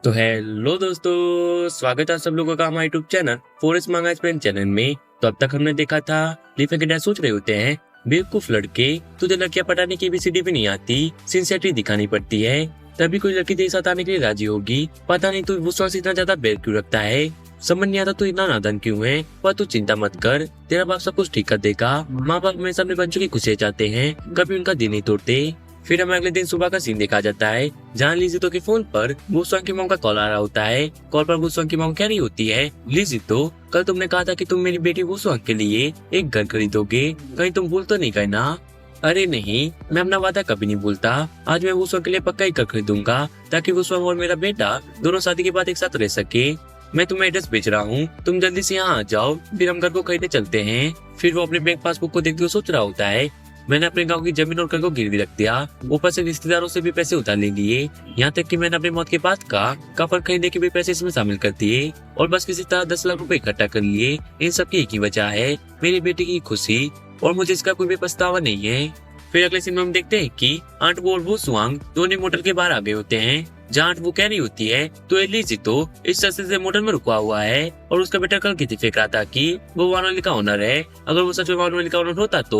तो हेलो दोस्तों, स्वागत है सब लोगों का हमारे यूट्यूब चैनल फॉरेस्ट मांगा एक्सप्लेन चैनल में। तो अब तक हमने देखा था लीफन के डैड सोच रहे होते हैं, बेवकूफ लड़के, तुझे लड़कियां पटाने की ABCD भी नहीं आती, सिंसियरिटी दिखानी पड़ती है तभी कोई लड़की तेरे साथ आने के लिए राजी होगी। पता नहीं तू उससे इतना ज्यादा बैर क्यों रखता है, समझ नहीं आता तू इतना नादान क्यों है। पर तू चिंता मत कर, तेरा बाप सब कुछ ठीक कर देगा। माँ बाप हमेशा अपने बच्चों की खुशी चाहते हैं, कभी उनका दिल नहीं तोड़ते। फिर हमें अगले दिन सुबह का सीन देखा जाता है, जहाँ लिजितो के फोन पर वुसवांग की मॉम का कॉल आ रहा होता है। कॉल पर वुसवांग की मॉम कह रही होती है, लिजितो कल तुमने कहा था कि तुम मेरी बेटी वुसवांग के लिए एक घर खरीदोगे, कहीं तुम भूल तो नहीं गए ना? अरे नहीं, मैं अपना वादा कभी नहीं भूलता। आज मैं वुसवांग के लिए पक्का ही घर खरीदूंगा, ताकि वुसवांग और मेरा बेटा दोनों शादी के बाद एक साथ रह सके। मैं तुम्हें एड्रेस भेज रहा हूँ, तुम जल्दी से यहाँ आ जाओ, फिर हम घर को खरीदने चलते हैं। फिर वो अपने बैंक पासबुक को देखते हुए सोच रहा होता है, मैंने अपने गांव की जमीन और घर को गिरवी रख दिया, ऊपर से रिश्तेदारों से भी पैसे उधार ले लिए, यहाँ तक कि मैंने अपने मौत के बाद का कफन खरीदने के भी पैसे इसमें शामिल कर दिए और बस किसी तरह 10 लाख रुपए इकट्ठा कर लिए। इन सब की एक ही वजह है, मेरी बेटी की खुशी, और मुझे इसका कोई भी पछतावा नहीं है। फिर अगले सीन में हम देखते हैं कि आंट वो और वुसवांग दोनों मोटर के बाहर आ गए होते हैं, जहाँ आंट वो कह रही होती है तो लिजितो इस रास्ते से मोटर में रुका हुआ है और उसका बेटा कल की फेंक रहा था कि वो वानोली का ओनर है। अगर वो सच में वानोली का ओनर होता तो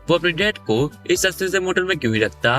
वो अपने डैड को इस रास्ते से मोटर में क्यों ही रखता,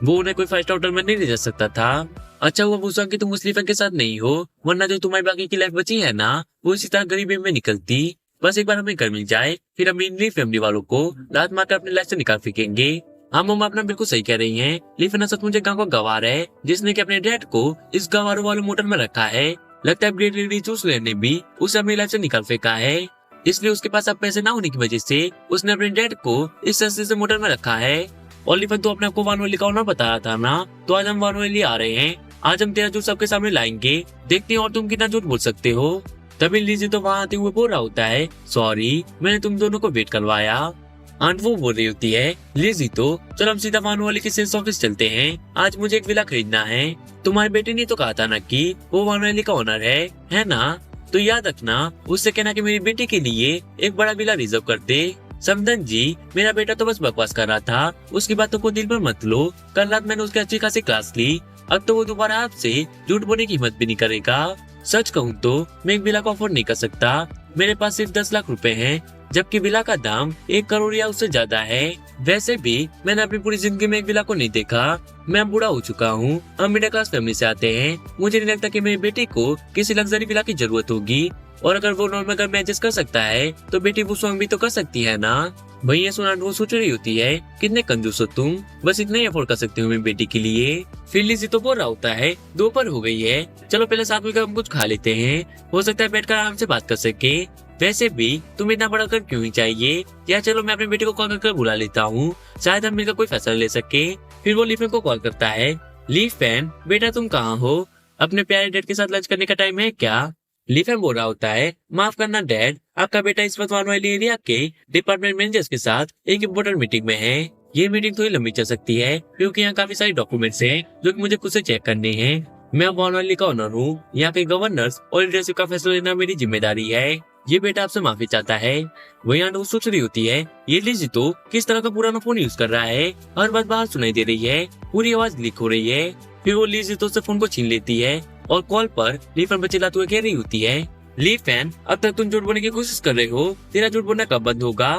वो उन्हें कोई 5 स्टार होटल में नहीं ले जा सकता था। अच्छा हुआ वुसवांग कि तुम मुस्लिफन के साथ नहीं हो, वरना जो तुम्हारी बाकी की लाइफ बची है ना, वो इसी तरह गरीबी में निकलती। बस एक बार हमें घर मिल जाए, फिर हम इन फैमिली वालों को लात मारकर अपनी लाइफ से निकाल फेंकेंगे। हाँ मम्मा अपना बिल्कुल सही कह रही हैं। लीफन असद मुझे गांव का गवार है, जिसने कि अपने डैड को इस गवारों वाले मोटर में रखा है। लगता है ग्रेट लेडी जूस ने भी उसे अपनी लाइफ से निकाल फेंका है, इसलिए उसके पास अब पैसे ना होने की वजह से उसने अपने डैड को इस रास्ते से मोटर में रखा है। और लीफन तो अपने आपको वानोली का ओनर बता रहा था ना, तो आज हम वानोली आ रहे हैं, आज हम तेरा जूस सबके सामने लाएंगे, देखते हैं और तुम कितना झूठ बोल सकते हो। तभी लीजी तो वहाँ आते हुए बोल रहा होता है, सॉरी मैंने तुम दोनों को वेट करवाया। आंट वो बोल रही होती है, लिजी तो चल हम सीधा वानोली के सेल्स ऑफिस चलते हैं, आज मुझे एक विला खरीदना है। तुम्हारे बेटे ने तो कहा था ना कि वो वानोली का ओनर है ना? तो याद रखना, उससे कहना कि मेरी बेटी के लिए एक बड़ा विला रिजर्व कर दे। समदन जी, मेरा बेटा तो बस बकवास कर रहा था, उसकी बातों को दिल पर मत लो। कल रात मैंने उसकी अच्छी खासी क्लास ली, अब तो वो दोबारा आपसे झूठ बोलने की हिम्मत भी नहीं करेगा। सच कहूँ तो मैं एक विला को अफोर्ड नहीं कर सकता, मेरे पास सिर्फ 10 लाख रुपए हैं, जबकि विला का दाम 1 करोड़ या उससे ज्यादा है। वैसे भी मैंने अपनी पूरी जिंदगी में एक विला को नहीं देखा, मैं बूढ़ा हो चुका हूँ, हम मिडिल क्लास फैमिली से आते हैं, मुझे नहीं लगता कि मेरी बेटी को किसी लग्जरी विला की जरूरत होगी। और अगर वो नॉर्मल घर में एडजस्ट कर सकता है तो बेटी वुसवांग भी तो कर सकती है ना। भैया सुना वो सोच रही होती है, कितने कंजूस हो तुम, बस इतना ही अफोर्ड कर सकते हो मेरी बेटी के लिए। फिर लिजी तो बोल रहा होता है, दोपहर हो गई है, चलो पहले साथ में हम कुछ खा लेते हैं, हो सकता है बैठकर आराम से बात कर सके। वैसे भी तुम इतना बड़ा कर क्यों ही चाहिए, या चलो मैं अपने बेटे को कॉल कर बुला लेता हूँ, शायद हम मिलकर कोई फैसला ले सके। फिर वो लीफन को कॉल करता है, लीफन बेटा तुम कहाँ हो, अपने प्यारे डैड के साथ लंच करने का टाइम है क्या? लीफन बोल रहा होता है, माफ करना डैड, आपका बेटा इस वक्त वानोली एरिया के डिपार्टमेंट मैनेजर्स के साथ एक इम्पोर्टेंट मीटिंग में है। ये मीटिंग थोड़ी लंबी चल सकती है क्योंकि यहाँ काफी सारी डॉक्यूमेंट्स हैं जो कि मुझे खुद से चेक करने हैं। मैं वानोली का ओनर हूँ, यहाँ के गवर्नर्स और लीडरशिप का फैसला लेना मेरी जिम्मेदारी है। ये बेटा आपसे माफी चाहता है। वही आंट सोच रही होती है, ये लिजी तो किस तरह का पुराना फोन यूज कर रहा है, हर बात बाहर सुनाई दे रही है, पूरी आवाज लीक हो रही है। फिर वो लिजी तो से फोन को छीन लेती है और कॉल पर लीफन पर चिल्लाते हुए कह रही होती है, लीफन अब तक तुम झूठ बोलने की कोशिश कर रहे हो, तेरा झूठ बोलना कब बंद होगा?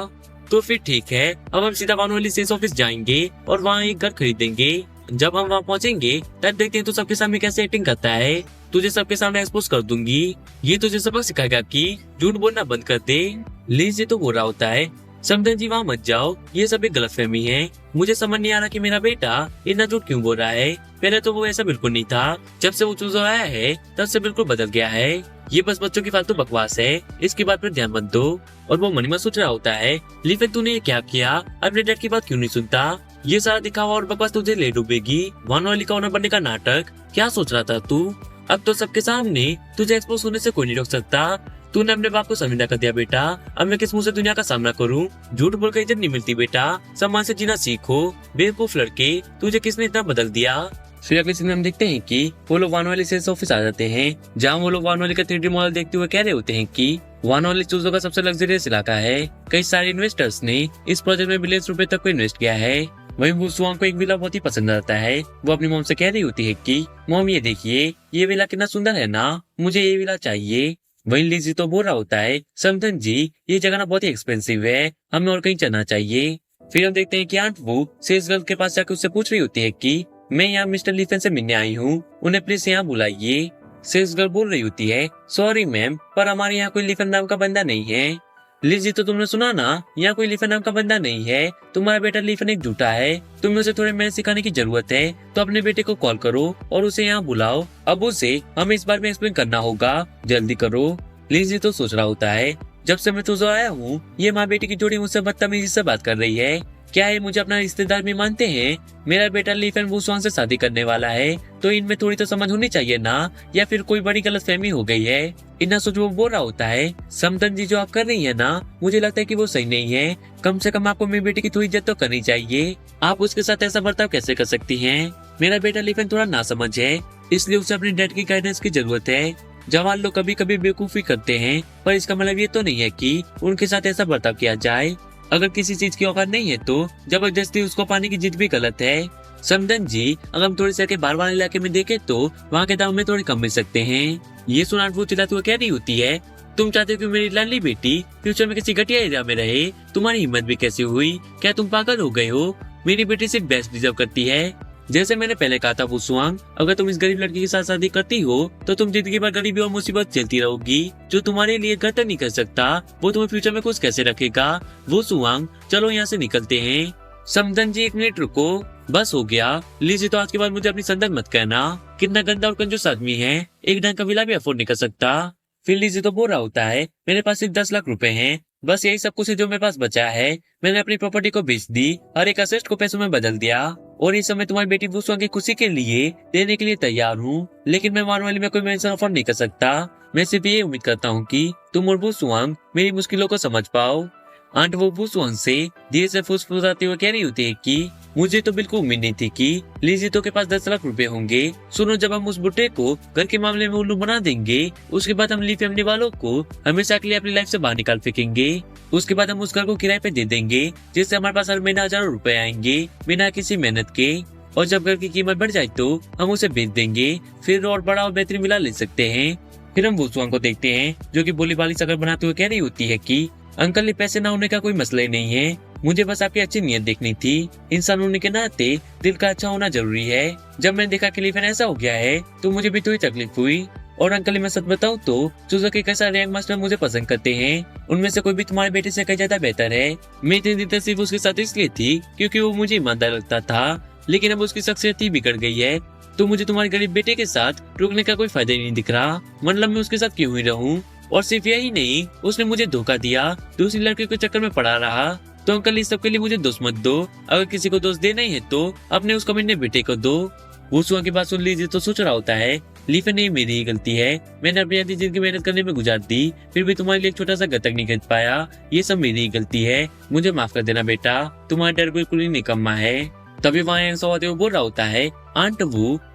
तो फिर ठीक है, अब हम सीधा वानोली सेल्स ऑफिस जाएंगे और वहाँ एक घर खरीदेंगे। जब हम वहाँ पहुँचेंगे तब देखते हैं तो सबके सामने कैसे एक्टिंग करता है, तुझे सबके सामने एक्सपोज कर दूंगी, ये तुझे सबक सिखाएगा कि झूठ बोलना बंद कर दे। लिजी तो बोल रहा होता है, समदन जी वहाँ मत जाओ, ये सब एक गलतफहमी है, मुझे समझ नहीं आ रहा कि मेरा बेटा इतना झूठ क्यों बोल रहा है, पहले तो वो ऐसा बिल्कुल नहीं था, जब से वो चूजा आया है तब से बिल्कुल बदल गया है, ये बस बच्चों की फालतू बकवास है, इसकी बात पर ध्यान मत दो। और वो मन में सोच रहा होता है, लीफन तूने ये क्या किया, अपने डैड की बात क्यों नहीं सुनता, ये सारा दिखावा और बकवास तुझे ले डूबेगी, वानोली का ओनर बनने का नाटक क्या सोच रहा था तू, अब तो सबके सामने तुझे एक्सपोज होने से कोई नहीं रोक सकता, तूने अपने बाप को शर्मिंदा कर दिया बेटा, अब मैं किस मुंह से दुनिया का सामना करूं, झूठ बोलकर इज्जत नहीं मिलती बेटा, सम्मान से जीना सीखो, बेवकूफ लड़के, तुझे किसने इतना बदल दिया। फिर अगले सीन में हम देखते हैं कि वो लोग वानोली सेल्स ऑफिस आ जाते हैं, जहाँ वो लोग वानोली का 3D मॉडल देखते हुए कह रहे होते हैं कि वानोली चूजों का सबसे लग्जरियस इलाका है, कई सारे इन्वेस्टर्स ने इस प्रोजेक्ट में बिलियंस रुपए तक को इन्वेस्ट किया है। वहीं वो सुआंग को एक विला बहुत ही पसंद आता है। वो अपनी मॉम से कह रही होती है कि मॉम ये देखिए, ये विला कितना सुंदर है ना, मुझे ये विला चाहिए। वहीं लिजी तो बोल रहा होता है, समधन जी ये जगह ना बहुत ही एक्सपेंसिव है, हमें और कहीं चलना चाहिए। फिर हम देखते हैं कि आंट वो सेल्स गर्ल के पास जाकर उससे पूछ रही होती है कि मैं यहाँ मिस्टर लीफेन से मिलने आई हूँ, उन्हें प्लीज यहाँ बुलाइए। सेल्स गर्ल बोल रही होती है, सॉरी मैम, पर हमारे यहाँ कोई लीफेन नाम का बंदा नहीं है। लिजी तो तुमने सुना ना, यहाँ कोई लीफेन नाम का बंदा नहीं है, तुम्हारा बेटा लीफेन एक झूठा है, तुम्हें उसे थोड़े मेहनत सिखाने की जरूरत है, तो अपने बेटे को कॉल करो और उसे यहाँ बुलाओ। अब उसे हमें इस बारे में एक्सप्लेन करना होगा, जल्दी करो। लिजी तो सोच रहा होता है, जब से मैं तुझे आया हूँ ये माँ बेटी की जोड़ी मुझसे बदतमीजी से बात कर रही है, क्या ये मुझे अपना रिश्तेदार भी मानते हैं? मेरा बेटा लीफेन वुसवांग से शादी करने वाला है, तो इनमें थोड़ी तो समझ होनी चाहिए ना, या फिर कोई बड़ी गलतफहमी हो गई है। इतना सोच वो बोल रहा होता है, समधन जी जो आप कर रही है ना, मुझे लगता है कि वो सही नहीं है, कम से कम आपको मेरी बेटी की थोड़ी इज्जत तो करनी चाहिए। आप उसके साथ ऐसा बर्ताव कैसे कर सकती हैं? मेरा बेटा लीफेन थोड़ा नासमझ है, इसलिए उसे अपने डैड की गाइडेंस की जरूरत है। जवान लोग कभी कभी बेवकूफी करते हैं, पर इसका मतलब ये तो नहीं है कि उनके साथ ऐसा बर्ताव किया जाए। अगर किसी चीज की औकात नहीं है तो जबरदस्ती उसको पाने की जिद भी गलत है। समधन जी, अगर हम थोड़े शहर के बाहर वाले इलाके में देखें तो वहाँ के दाम में थोड़े कम मिल सकते हैं। ये सुना वो चिल्लाती हुई कह रही होती है, तुम चाहते हो कि मेरी लाडली बेटी फ्यूचर में किसी घटिया एरिया में रहे? तुम्हारी हिम्मत भी कैसे हुई? क्या तुम पागल हो गए हो? मेरी बेटी सिर्फ बेस्ट डिजर्व करती है। जैसे मैंने पहले कहा था वुसवांग, अगर तुम इस गरीब लड़की के साथ शादी करती हो तो तुम जिंदगी भर गरीबी और मुसीबत झेलती रहोगी। जो तुम्हारे लिए घर तक नहीं कर सकता वो तुम्हें फ्यूचर में कुछ कैसे रखेगा? वुसवांग, चलो यहाँ से निकलते हैं। समधन जी एक मिनट रुको, बस हो गया। लीजिए तो आज के बाद मुझे अपनी संदन मत कहना, कितना गंदा और कंजूस आदमी है, एक ढंग का विला भी अफोर्ड नहीं कर सकता। फिर लीजिए तो बोल रहा होता है, मेरे पास सिर्फ 10 लाख रुपए हैं, बस यही सब कुछ है जो मेरे पास बचा है। मैंने अपनी प्रॉपर्टी को बेच दी, हर एक असेट को पैसों में बदल दिया, और इस समय तुम्हारी बेटी वुसवांग की खुशी के लिए देने के लिए तैयार हूँ, लेकिन मैं मानवाली में कोई मेंशन ऑफर नहीं कर सकता। मैं सिर्फ ये उम्मीद करता हूँ कि तुम और वुसवांग मेरी मुश्किलों को समझ पाओ। आंट वो वुसवांग से धीरे से फुसफुसाते हुए कह रही होती है कि मुझे तो बिल्कुल उम्मीद नहीं थी कि लीजितो के पास 10 लाख रुपए होंगे। सुनो, जब हम उस बुड्ढे को घर के मामले में उल्लू बना देंगे, उसके बाद हम ली फैमिली वालों को हमेशा के लिए अपनी लाइफ से बाहर निकाल फेंकेंगे। उसके बाद हम उस घर को किराए पे दे देंगे, जिससे हमारे पास हर महीने हजारों रुपए आएंगे बिना किसी मेहनत के। और जब घर की कीमत बढ़ जाए तो हम उसे बेच देंगे, फिर और बड़ा और बेहतरीन विला ले सकते हैं। फिर हम वुसवांग को देखते हैं जो कि बोली बाली सगर बनाते हुए कह रही होती है कि अंकल, ये पैसे ना होने का कोई मसला ही नहीं है, मुझे बस आपकी अच्छी नीयत देखनी थी। इंसान होने के नाते दिल का अच्छा होना जरूरी है। जब मैंने देखा कि लीफेन ऐसा हो गया है तो मुझे भी थोड़ी तकलीफ हुई। और अंकल, मैं सच बताऊं तो सुजुकी के सारे रैंक मास्टर मुझे पसंद करते हैं, उनमें से कोई भी तुम्हारे बेटे से कहीं ज्यादा बेहतर है। मैं इतनी दिन तक सिर्फ उसके साथ इसलिए थी क्योंकि वो मुझे ईमानदार लगता था, लेकिन अब उसकी शख्सियत ही बिगड़ गई है, तो मुझे तुम्हारे गरीब बेटे के साथ रुकने का कोई फायदा ही नहीं दिख रहा। मतलब मैं उसके साथ क्यों ही रहूं? और सिर्फ यही नहीं, उसने मुझे धोखा दिया, दूसरी लड़की के चक्कर में पड़ा रहा। तो अंकल, इस सब के लिए मुझे दोस्त मत दो, अगर किसी को दोस्त देना ही है तो अपने उस कमीने बेटे को दो। वुसवांग की बात सुन लीजिए तो सोच रहा होता है, लीफेन, नहीं मेरी ही गलती है, मैंने अपनी आधी जिंदगी मेहनत करने में गुजार दी, फिर भी तुम्हारे लिए एक छोटा सा घर तक नहीं खरीद पाया, ये सब मेरी ही गलती है, मुझे माफ कर देना बेटा, तुम्हारा डर बिल्कुल ही निकम्मा है। तभी वहाँ सवाते हुए बोल रहा होता है, आंट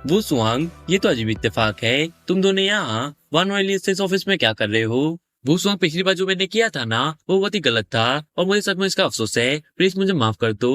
वुसवांग, ये तो अजीब इत्तेफाक है, तुम दोनों यहाँ वानवाली ऑफिस में क्या कर रहे हो? वुसवांग, पिछली बार जो मैंने किया था ना वो बहुत ही गलत था और मुझे सच में इसका अफसोस है, प्लीज मुझे माफ कर दो।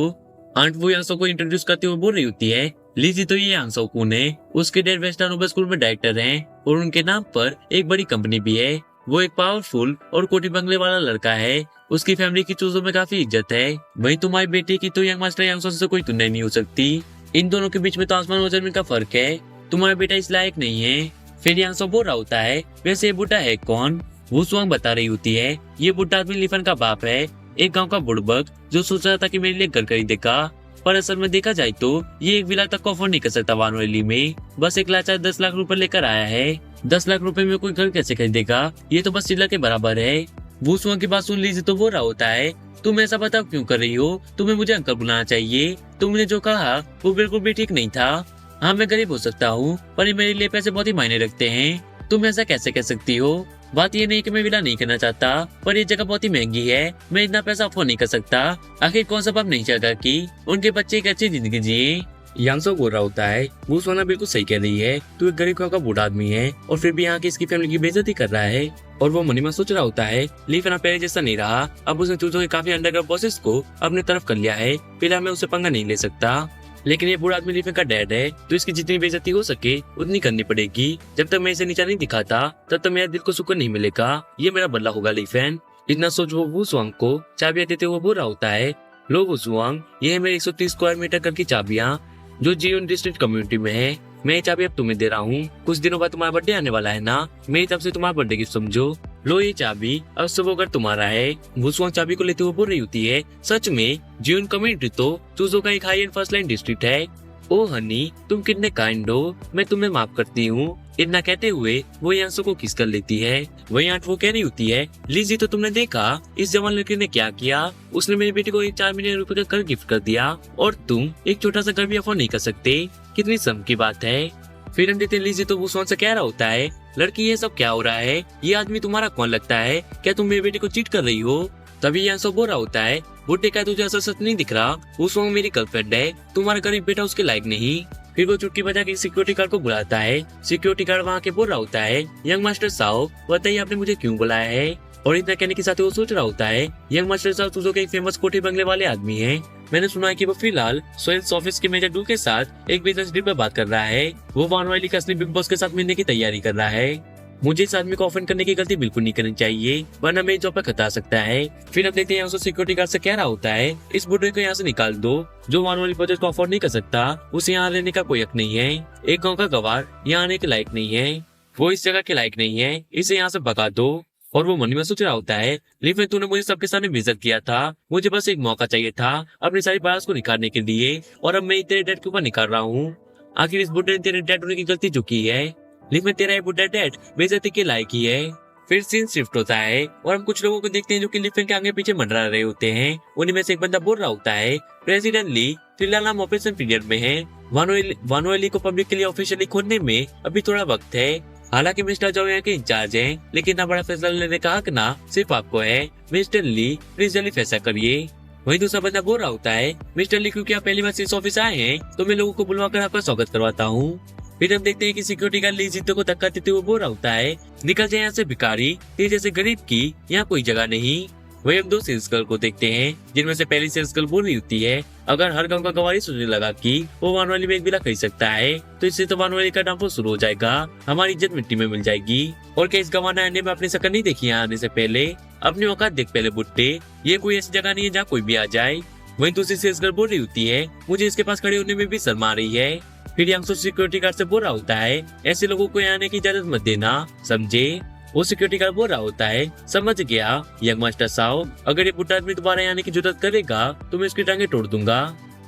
आंट वो यांसो को इंट्रोड्यूस करते हुए बोल रही होती है, लीजी तो ये यांसो कुन है, उसके डैड वेस्टर्न ओवर स्कूल में डायरेक्टर हैं और उनके नाम पर एक बड़ी कंपनी भी है। वो एक पावरफुल और कोठी बंगले वाला लड़का है, उसकी फैमिली की चीजों में काफी इज्जत है। वहीं तुम्हारी बेटी की तो यंग मास्टर यांसो से कोई तुलना नहीं हो सकती, इन दोनों के बीच में तो आसमान और जमीन का फर्क है, तुम्हारा बेटा इस लायक नहीं है। फिर यांसो बोल रहा होता है, वैसे ये बुढ़ा है कौन? वुसवांग बता रही होती है, ये बुढ़ा आदमी लीफेन का बाप है, एक गांव का बुड़बक जो सोच रहा था कि मेरे लिए घर खरीदेगा, पर असल में देखा जाए तो ये एक विला तक को अफोर्ड नहीं कर सकता वानवेली में, बस एक लाचार 10 लाख रुपए लेकर आया है। 10 लाख रुपए में कोई घर कैसे खरीदेगा? ये तो बस चिल्ला के बराबर है। वुसवांग की बात सुन लीजिए तो बोल रहा होता है, तुम ऐसा बताओ क्यों कर रही हो? तुम्हें मुझे अंकल बुलाना चाहिए, तुमने जो कहा वो बिल्कुल भी ठीक नहीं था। हाँ, मैं गरीब हो सकता हूँ, पर ये मेरे लिए पैसे बहुत ही मायने रखते हैं, तुम ऐसा कैसे कह सकती हो? बात ये नहीं कि मैं विला नहीं करना चाहता, पर ये जगह बहुत ही महंगी है, मैं इतना पैसा अफोर्ड नहीं कर सकता। आखिर कौन सा बाप नहीं चाहता कि उनके बच्चे एक अच्छी जिंदगी जिए? यांगसो बोल रहा होता है वो सोना बिल्कुल सही कह रही है, तू एक गरीब का बूढ़ा आदमी है और फिर भी यहाँ की इसकी फैमिली की बेइज्जती कर रहा है। और वो मनी में सोच रहा होता है ली फेन पहले जैसा नहीं रहा, अब उसने चूजों के काफी अंडरग्राउंड प्रोसेस को अपने तरफ कर लिया है, फिलहाल मैं उसे पंगा नहीं ले सकता। लेकिन ये बूढ़ा आदमी ली फेन का डैड है तो इसकी जितनी बेइज्जती हो सके उतनी करनी पड़ेगी। जब तक मैं इसे नीचा नहीं दिखाता तब तक मेरे दिल को सुकून नहीं मिलेगा, ये मेरा बदला होगा ली फेन। इतना सोच वो वू सुआंग को चाबियां देते हुए बोल रहा होता है, लो वू सुआंग, ये है मेरे 130 स्क्वायर मीटर घर की चाबियां जो जीवन डिस्ट्रिक्ट कम्युनिटी में है। मैं ये चाबी अब तुम्हें दे रहा हूँ, कुछ दिनों बाद तुम्हारा बर्थडे आने वाला है ना, मेरी तरफ से तुम्हारा बर्थडे गिफ्ट समझो। लो ये चाबी, अब से वो घर तुम्हारा है। वू सुआंग चाबी को लेते हुए बोल रही होती है, सच में जीवन कम्युनिटी तो चूजों का एक high and first line district है। ओ हनी, तुम कितने काइंड हो, मैं तुम्हें माफ करती हूँ। इतना कहते हुए वो यांसो को किस कर लेती है। वही आंट वो कह रही होती है, लीजी तो तुमने देखा इस जवान लड़की ने क्या किया, उसने मेरी बेटी को 4 मिलियन रुपए का घर गिफ्ट कर दिया और तुम एक छोटा सा घर भी अफोर्ड नहीं कर सकते, कितनी शर्म की बात है। फिर हम देखते लीजी तो वो सोन से कह रहा होता है, लड़की ये सब क्या हो रहा है, ये आदमी तुम्हारा कौन लगता है, क्या तुम मेरी बेटी को चीट कर रही हो। तभी यांसो बोल रहा होता है, बुड्ढे का तुझे ऐसा सच नहीं दिख रहा, वो सोंग मेरी गर्लफ्रेंड है, तुम्हारा गरीब बेटा उसके लायक नहीं। फिर वो चुटकी बजा के सिक्योरिटी गार्ड को बुलाता है। सिक्योरिटी गार्ड वहाँ के बोल रहा होता है, यंग मास्टर साहब बताइए आपने मुझे क्यों बुलाया है। और इतना कहने के साथ वो सोच रहा होता है, यंग मास्टर साहब चूजों के एक फेमस कोठी बंगले वाले आदमी हैं। मैंने सुना है कि वो फिलहाल सेल्स ऑफिस के मेजर डू के साथ एक बिजनेस डील पर बात कर रहा है। वो वानवाली का असली बिग बॉस के साथ मिलने की तैयारी कर रहा है। मुझे इस आदमी को ऑफेंड करने की गलती बिल्कुल नहीं करनी चाहिए, वरना मेरी जॉब पर खतरा आ सकता है। फिर अब देखते हैं उसको सिक्योरिटी गार्ड से कह रहा होता है, इस बुढ़े को यहाँ से निकाल दो, जो वानवाली प्रोजेक्ट को अफोर्ड नहीं कर सकता उसे यहाँ रहने का कोई हक नहीं है। एक गाँव का गवार यहाँ आने के लायक नहीं है, वो इस जगह के लायक नहीं है, इसे यहाँ से भगा दो। और वो मन में सोच रहा होता है, लेकिन तूने मुझे सबके सामने बेइज्जत किया था, मुझे बस एक मौका चाहिए था अपनी सारी बात को निकालने के लिए, और अब मैं तेरे डैड के ऊपर निकाल रहा हूँ। आखिर इस बुढ़े ने तेरे डैड होने की गलती जो की है, लेकिन तेरा ये बुढ़ा डैड बेइज्जती के लायक ही है। फिर सीन शिफ्ट होता है और हम कुछ लोगों को देखते हैं जो कि लिफ्ट के आगे पीछे मंडरा रहे होते हैं। उन्हीं में से एक बंदा बोल रहा होता है, प्रेसिडेंट ली फिलहाल हम ऑपरेशन पीरियड में है, वानोएली को पब्लिक के लिए ऑफिशियली खोलने में अभी थोड़ा वक्त है। हालांकि मिस्टर जो यहाँ के इंचार्ज हैं, लेकिन इतना बड़ा फैसला लेने का हक ना सिर्फ आपको है। मिस्टर ली प्लीज जल्दी फैसला करिए। वही दूसरा बंदा बोल रहा होता है, मिस्टर ली क्योंकि आप पहली बार इस ऑफिस आए हैं तो मैं लोगों को बुलवाकर आपका स्वागत करवाता हूँ। फिर हम देखते हैं कि सिक्योरिटी गार्ड ली जीतो को धक्का देते हुए बोल रहा होता है, निकल जाए यहाँ से भिखारी, तेरे जैसे गरीब की यहाँ कोई जगह नहीं। वही हम 2 सेल्स गर्ल को देखते हैं, जिनमें से पहली सेल्स गर्ल बोल रही होती है, अगर हर गांव का गवाही सोचने लगा कि वो वानवाली में एक बिला खरीद सकता है तो इससे तो वानवाली का डांफो शुरू हो जाएगा, हमारी इज्जत मिट्टी में मिल जाएगी। और क्या इस गवाना आने में अपनी शकल नहीं देखी यहाँ आने से पहले, अपनी औकात देख पहले बुट्टे, ये कोई ऐसी जगह नहीं है जहाँ कोई भी आ जाए। वही दूसरी सेल्स गर्ल बोल रही होती है, मुझे इसके पास खड़े होने में भी शर्म आ रही है। फिर यांगसो सिक्योरिटी गार्ड से बोल रहा होता है, ऐसे लोगों को यहाँ आने की इजाजत मत देना, समझे। वो सिक्योरिटी गार्ड बोल रहा होता है, समझ गया यंग मास्टर साहब, अगर ये बुढ़ा आदमी दोबारा यहाँ आने की जरूरत करेगा तो मैं इसकी टांगे तोड़ दूंगा।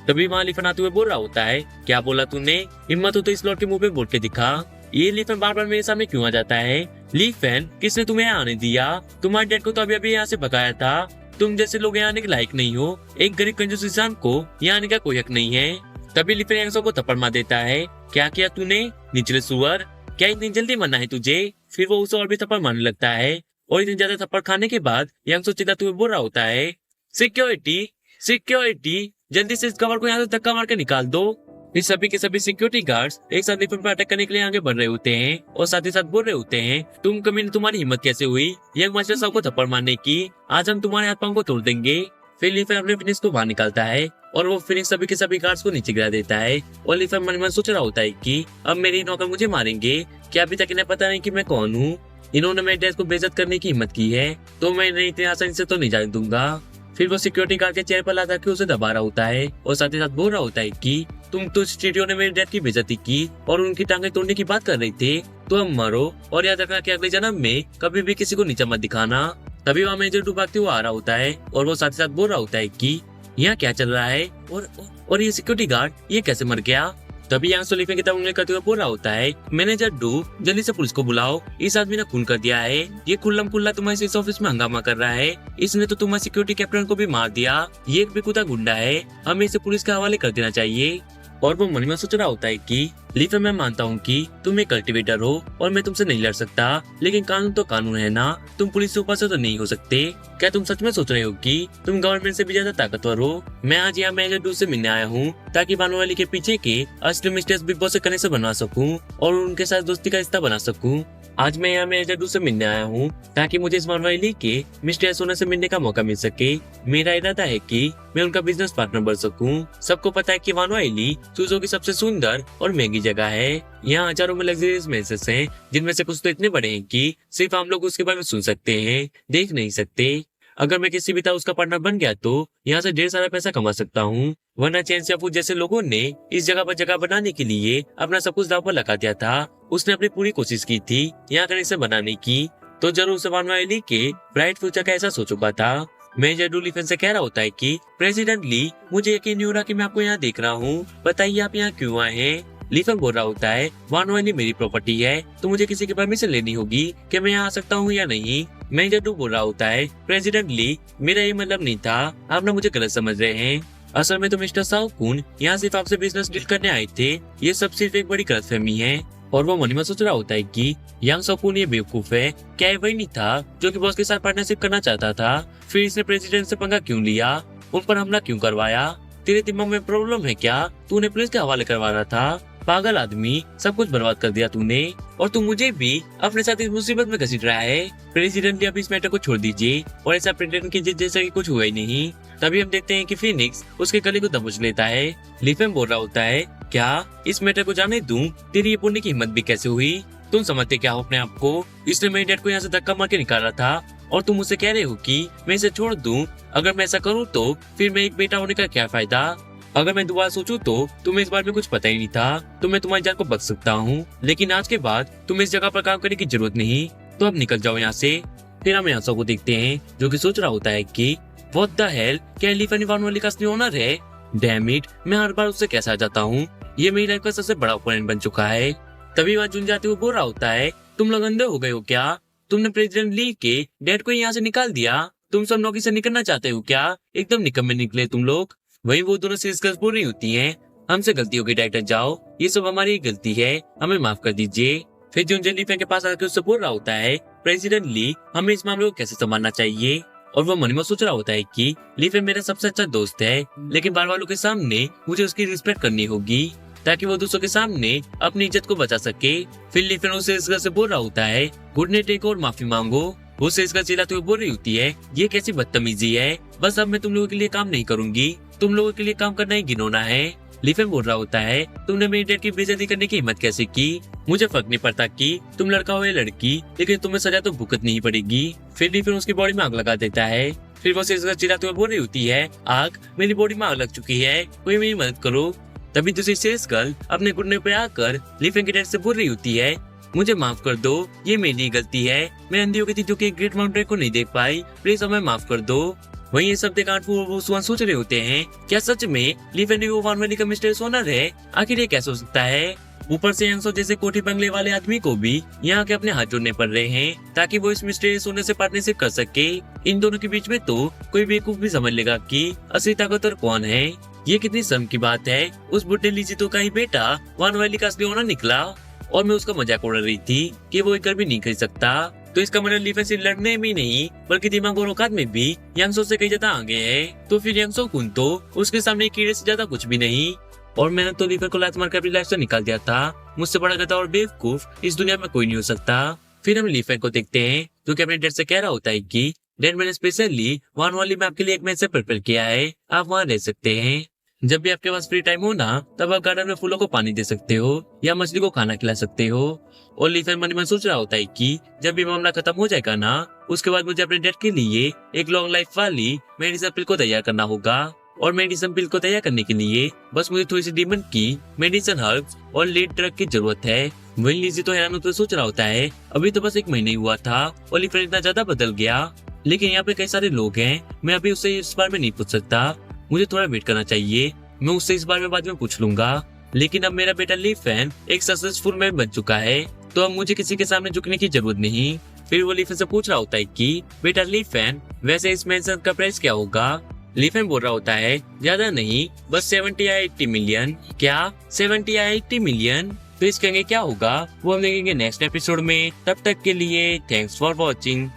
तभी वहाँ लिफन आते हुए बोल रहा होता है, क्या बोला तूने, हिम्मत हो तो इस लॉट के मुंह पे बोल के दिखा। ये लिफन बार बार मेरे सामने क्यों आ जाता है। लिफन, किसने तुम्हें यहाँ आने दिया, तुम्हारे डैड को तो अभी अभी यहाँ से भगाया था, तुम जैसे लोग यहाँ आने के लायक नहीं हो, एक गरीब कंजूस इंसान को यहाँ आने का कोई हक नहीं है। तभी लिफन यांगसो को थप्पड़ मार देता है, क्या किया तूने निचले सुअर, क्या इतनी जल्दी मरना है तुझे। फिर वो उसे और भी थप्पड़ मारने लगता है और इतनी ज्यादा थप्पड़ खाने के बाद यांगसो चिल्लाते हुए बोल रहा होता है, सिक्योरिटी सिक्योरिटी, जल्दी से इस गवार को यहाँ से धक्का मार के निकाल दो। फिर सभी के सभी सिक्योरिटी गार्ड्स एक साथ लिफन पर अटैक करने के लिए आगे बढ़ रहे होते हैं और साथ ही साथ बोल रहे होते हैं, तुम कमीने, तुम्हारी हिम्मत कैसे हुई यंग मास्टर साहब को थप्पड़ मारने की, आज हम तुम्हारे हाथ पांव को तोड़ देंगे। फिर लिफन अपने फिनिश को बाहर निकालता है और वो फिनिश सभी के सभी गार्ड्स को नीचे गिरा देता है। और लिफन मन में सोच रहा होता है कि अब मेरी नौकर मुझे मारेंगे, क्या अभी तक इन्हें पता नहीं कि मैं कौन हूँ, इन्होंने मेरे डैड को बेइज्जत करने की हिम्मत की है तो मैं इन्हें इतनी आसानी से तो नहीं जाने दूंगा। फिर वो सिक्योरिटी गार्ड के चेहरे पर ला के उसे दबा रहा होता है और साथ ही साथ बोल रहा होता है कि तुम तो स्टूडियो ने मेरे डैड की बेइज्जती की और उनकी टांगे तोड़ने की बात कर रही थे, तो अब मरो और याद रखना कि अगले जन्म में कभी भी किसी को नीचा मत दिखाना। तभी वहाँ मेजर डू भागते हुए आ रहा होता है और वो साथ ही साथ बोल रहा होता है कि यहाँ क्या चल रहा है और ये सिक्योरिटी गार्ड ये कैसे मर गया। तभी यहाँ से लिफन की तरफ उंगली करते हुए बोल रहा होता है, मैनेजर डू जल्दी से पुलिस को बुलाओ, इस आदमी ने खून कर दिया है, ये कुल्लम कुल्ला तुम्हारे इस ऑफिस में हंगामा कर रहा है, इसने तो तुम्हारे सिक्योरिटी कैप्टन को भी मार दिया, ये एक बेकुदा गुंडा है, हमें इसे पुलिस के हवाले कर देना चाहिए। और वो मन में सोच रहा होता है कि लीफन, मैं मानता हूँ कि तुम एक कल्टिवेटर हो और मैं तुमसे नहीं लड़ सकता, लेकिन कानून तो कानून है ना, तुम पुलिस से ऊपर से तो नहीं हो सकते। क्या तुम सच में सोच रहे हो कि तुम गवर्नमेंट से भी ज्यादा ताकतवर हो? मैं आज यहाँ मेजर डू से मिलने आया हूँ ताकि भानुवाली के पीछे के असली मिस्टर्स बिग बॉस से कनेक्शन बनवा सकूं और उनके साथ दोस्ती का रिश्ता बना सकूं। आज मैं यहाँ मेजर डू से मिलने आया हूँ ताकि मुझे इस भानुवाली के मिस्टर सोना से मिलने का मौका मिल सके। मेरा इरादा है कि मैं उनका बिजनेस पार्टनर बन सकूं। सबको पता है कि भानुवाली चूजों की सबसे सुंदर और महंगी जगह है। यहाँ हजारों में लग्जरियस मेसेस हैं, जिनमें से कुछ तो इतने बड़े हैं कि सिर्फ हम लोग उसके बारे में सुन सकते हैं, देख नहीं सकते। अगर मैं किसी भी तरह उसका पार्टनर बन गया तो यहाँ से ढेर सारा पैसा कमा सकता हूँ, वरना चैन सियाफू जैसे लोगों ने इस जगह पर जगह बनाने के लिए अपना सब कुछ दांव पर लगा दिया था। उसने अपनी पूरी कोशिश की थी यहाँ कनेक्शन बनाने की, तो जरूर उसे भानुवाली के ब्राइट फ्यूचर का एहसास हो चुका था। मेजर डू लीफन से कह रहा होता है कि प्रेसिडेंट ली, मुझे यकीन नहीं हो रहा कि मैं आपको यहाँ देख रहा हूँ, बताइए आप यहाँ क्यों आए हैं? लीफन बोल रहा होता है, भानुवाली मेरी प्रॉपर्टी है, तो मुझे किसी की परमिशन लेनी होगी कि मैं यहाँ आ सकता हूँ या नहीं। मेजर डू बोल रहा होता है, प्रेसिडेंट ली, मेरा ये मतलब नहीं था, आप ना मुझे गलत समझ रहे हैं। असल में तो मिस्टर साउकुन यहाँ सिर्फ आपसे बिजनेस डील करने आए थे, ये सब सिर्फ एक बड़ी गलतफहमी है। और वो मन में सोच रहा होता है कि यांग साउकुन ये बेवकूफ है, क्या ये वही नहीं था जो कि बॉस के साथ पार्टनरशिप करना चाहता था? फिर इसने प्रेसिडेंट से पंगा क्यों लिया, उन पर हमला क्यों करवाया? तेरे दिमाग में प्रॉब्लम है क्या? तूने पुलिस के हवाले करवाना था, पागल आदमी, सब कुछ बर्बाद कर दिया तूने, और तू मुझे भी अपने साथ इस मुसीबत में घसीट रहा है। प्रेसिडेंट ने अब इस मैटर को छोड़ दीजिए और ऐसा प्रेटेंड कीजिए जैसा कि कुछ हुआ ही नहीं। तभी हम देखते हैं कि फिनिक्स उसके गले को दबोच लेता है। लीफन बोल रहा होता है, क्या इस मैटर को जाने दूं? तेरी ये बोलने की हिम्मत भी कैसे हुई? तुम समझते क्या हो अपने आप को? इसने मेरे डैड को यहाँ से धक्का मार के निकाला था और तुम मुझसे कह रहे हो कि मैं इसे छोड़ दूं? अगर मैं ऐसा करूँ तो फिर मैं एक बेटा होने का क्या फायदा? अगर मैं दोबारा सोचूं तो तुम्हें इस बारे में कुछ पता ही नहीं था, तो मैं तुम्हारी जान को बच सकता हूँ, लेकिन आज के बाद तुम्हें इस जगह पर काम करने की जरूरत नहीं, तो अब निकल जाओ यहाँ से। फिर हम यहाँ को देखते हैं जो कि सोच रहा होता है कि व्हाट द हेल, क्या लीफन भानुवाली का असली ओनर है? डैम इट, मैं हर बार उससे कैसा आ जाता हूँ, ये मेरी लाइफ का सबसे बड़ा ओपोनेंट बन चुका है। तभी वहाँ जुन जाते हुए बोल रहा होता है, तुम लोग अंधे हो गए हो क्या? तुमने प्रेसिडेंट ली के डैड को यहाँ से निकाल दिया, तुम सब नौकरी से निकलना चाहते हो क्या? एकदम निकम्मे निकले तुम लोग। वही वो दोनों से डिस्कस बोल रही होती हैं, हमसे गलती हो गई डायरेक्टर, जाओ, ये सब हमारी गलती है, हमें माफ कर दीजिए। फिर जुन लीफन के पास आकर उससे बोल रहा होता है, प्रेसिडेंट ली, हमें इस मामले को कैसे संभालना चाहिए? और वो मन में सोच रहा होता है कि लीफन मेरा सबसे अच्छा दोस्त है, लेकिन बार वालों के सामने मुझे उसकी रिस्पेक्ट करनी होगी ताकि वो दूसरों के सामने अपनी इज्जत को बचा सके। फिर लीफन उसे इस घर से बोल रहा होता है, गुड नाइट, एक और माफी मांगो। वो उसे इसका चिल्लाते हुए बोल रही होती है, ये कैसी बदतमीजी है, बस अब मैं तुम लोगों के लिए काम नहीं करूंगी, तुम लोगों के लिए काम करना ही घिनौना है। लीफन बोल रहा होता है, तुमने मेरी डैड की बेइज्जती करने की हिम्मत कैसे की? मुझे फर्क नहीं पड़ता कि तुम लड़का हो या लड़की, लेकिन तुम्हें सजा तो भुगतनी ही पड़ेगी। फिर लीफन उसकी बॉडी में आग लगा देता है। फिर वो चिल्लाते हुए बोल रही होती है, आग, मेरी बॉडी में आग लग चुकी है, कोई मेरी मदद करो। तभी दूसरी सेल्स गर्ल अपने घुटने पे आकर लीफन के डैड से बोल रही होती है, मुझे माफ कर दो, ये मेरी गलती है, मैं अंधी हो गई थी जो कि ग्रेट माउंटेन को नहीं देख पाई, प्लीज हमें माफ कर दो। वहीं ये सब देखकर वो सुहान सोच रहे होते हैं, क्या सच में लीफन वो भानुवाली का मिस्टर ओनर है? आखिर ये कैसे हो सकता है? ऊपर से यंगसो जैसे कोठी बंगले वाले आदमी को भी यहाँ के अपने हाथ जोड़ने पड़ रहे हैं ताकि वो इस मिस्टर सोने से पार्टनरशिप कर सके। इन दोनों के बीच में तो कोई बेवकूफ भी समझ लेगा कि असली ताकतवर कौन है। ये कितनी शर्म की बात है, उस बुढ़े लीजितो का ही बेटा भानुवाली का असली ओनर निकला और मैं उसका मजाक उड़ा रही थी कि वो एक कर भी नहीं खरीद सकता। तो इसका मतलब लीफन से लड़ने में नहीं बल्कि दिमाग और औकात में भी यंगसो से कई ज्यादा आगे है। तो फिर यंगसो कुन तो उसके सामने कीड़े से ज्यादा कुछ भी नहीं। और मैंने तो लीफन को लात मारकर अपनी लाइफ से निकाल दिया था, मुझसे बड़ा गधा और बेवकूफ इस दुनिया में कोई नहीं हो सकता। फिर हम लीफन को देखते हैं जो कि अपने डैड से कह रहा होता है कि डैड, मैंने स्पेशली भानुवाली में आपके लिए एक मैच से प्रिपेयर किया है, आप वहाँ रह सकते हैं। जब भी आपके पास फ्री टाइम हो ना, तब आप गार्डन में फूलों को पानी दे सकते हो या मछली को खाना खिला सकते हो। और लीफन मन में सोच रहा होता है कि जब भी मामला खत्म हो जाएगा ना, उसके बाद मुझे अपने डैड के लिए एक लॉन्ग लाइफ वाली मेडिसिन पिल को तैयार करना होगा। और मेडिसिन पिल को तैयार करने के लिए बस मुझे थोड़ी सी डीमन की मेडिसिन हर्ब्स और लीड ड्रग की जरूरत है। वहीं लीजी तो हैरान होकर सोच रहा होता है, अभी तो बस 1 महीना ही हुआ था और लीफन इतना ज्यादा बदल गया, लेकिन यहाँ पे कई सारे लोग हैं, मैं अभी उससे इस बारे में नहीं पूछ सकता, मुझे थोड़ा वेट करना चाहिए, मैं उससे इस बारे में बाद में पूछ लूंगा। लेकिन अब मेरा बेटा लीफन एक सक्सेसफुल मैन बन चुका है, तो अब मुझे किसी के सामने झुकने की जरूरत नहीं। फिर वो लीफन से पूछ रहा होता है कि बेटा लीफन, वैसे इस मेंशन का प्राइस क्या होगा? लीफेन बोल रहा होता है ज्यादा नहीं, बस 70 या 80 मिलियन। क्या 70 या 80 मिलियन? तो इस कहेंगे क्या होगा वो हम देखेंगे नेक्स्ट एपिसोड में। तब तक के लिए थैंक्स फॉर वॉचिंग।